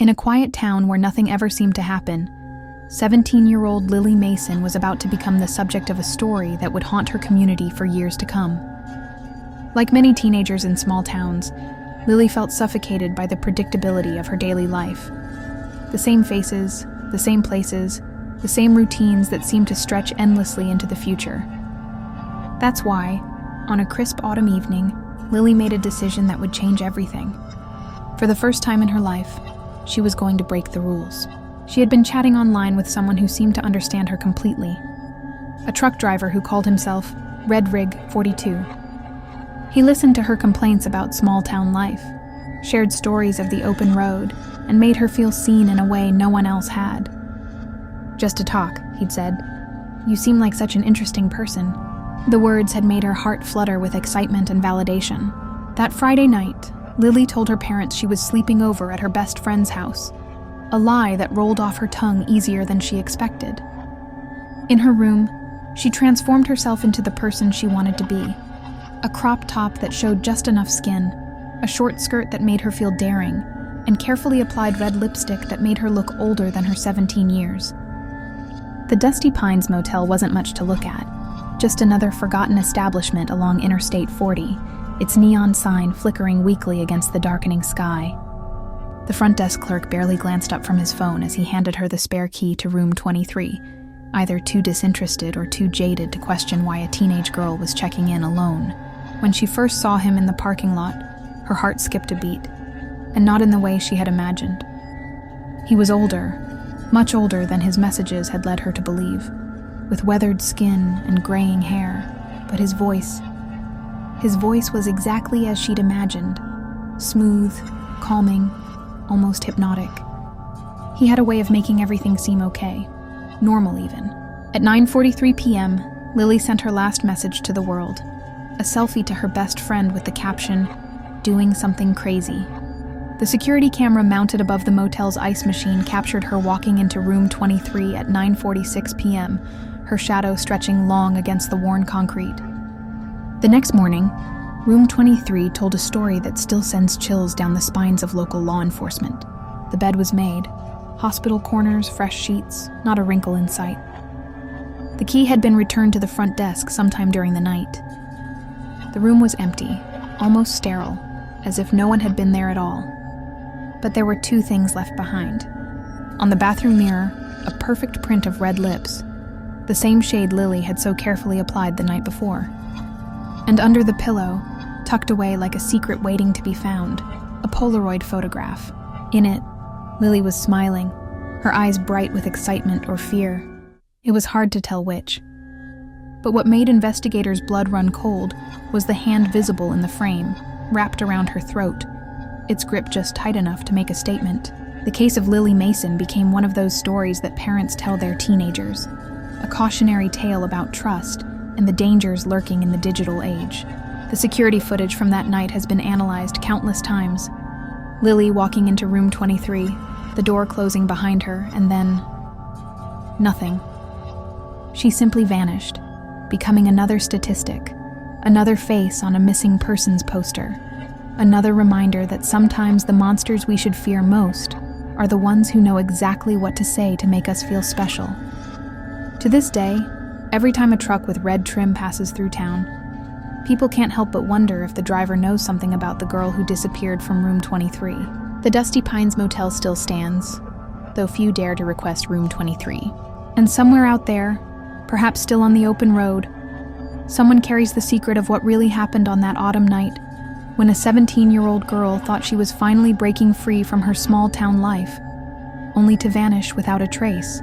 In a quiet town where nothing ever seemed to happen, 17-year-old Lily Mason was about to become the subject of a story that would haunt her community for years to come. Like many teenagers in small towns, Lily felt suffocated by the predictability of her daily life. The same faces, the same places, the same routines that seemed to stretch endlessly into the future. That's why, on a crisp autumn evening, Lily made a decision that would change everything. For the first time in her life, she was going to break the rules. She had been chatting online with someone who seemed to understand her completely. A truck driver who called himself Red Rig 42. He listened to her complaints about small-town life, shared stories of the open road, and made her feel seen in a way no one else had. "Just to talk," he'd said. "You seem like such an interesting person." The words had made her heart flutter with excitement and validation. That Friday night, Lily told her parents she was sleeping over at her best friend's house, a lie that rolled off her tongue easier than she expected. In her room, she transformed herself into the person she wanted to be. A crop top that showed just enough skin, a short skirt that made her feel daring, and carefully applied red lipstick that made her look older than her 17 years. The Dusty Pines Motel wasn't much to look at, just another forgotten establishment along Interstate 40, its neon sign flickering weakly against the darkening sky. The front desk clerk barely glanced up from his phone as he handed her the spare key to room 23, either too disinterested or too jaded to question why a teenage girl was checking in alone. When she first saw him in the parking lot, her heart skipped a beat, and not in the way she had imagined. He was older, much older than his messages had led her to believe, with weathered skin and graying hair, but his voice was exactly as she'd imagined, smooth, calming, almost hypnotic. He had a way of making everything seem okay, normal even. At 9:43 p.m., Lily sent her last message to the world, a selfie to her best friend with the caption, "Doing something crazy." The security camera mounted above the motel's ice machine captured her walking into room 23 at 9:46 p.m., her shadow stretching long against the worn concrete. The next morning, room 23 told a story that still sends chills down the spines of local law enforcement. The bed was made, hospital corners, fresh sheets, not a wrinkle in sight. The key had been returned to the front desk sometime during the night. The room was empty, almost sterile, as if no one had been there at all. But there were two things left behind. On the bathroom mirror, a perfect print of red lips, the same shade Lily had so carefully applied the night before. And under the pillow, tucked away like a secret waiting to be found, a Polaroid photograph. In it, Lily was smiling, her eyes bright with excitement or fear. It was hard to tell which. But what made investigators' blood run cold was the hand visible in the frame, wrapped around her throat, its grip just tight enough to make a statement. The case of Lily Mason became one of those stories that parents tell their teenagers, a cautionary tale about trust and the dangers lurking in the digital age. The security footage from that night has been analyzed countless times. Lily walking into room 23, the door closing behind her, and then nothing. She simply vanished, becoming another statistic, another face on a missing persons poster, another reminder that sometimes the monsters we should fear most are the ones who know exactly what to say to make us feel special. To this day, every time a truck with red trim passes through town, people can't help but wonder if the driver knows something about the girl who disappeared from room 23. The Dusty Pines Motel still stands, though few dare to request room 23. And somewhere out there, perhaps still on the open road, someone carries the secret of what really happened on that autumn night when a 17-year-old girl thought she was finally breaking free from her small-town life, only to vanish without a trace.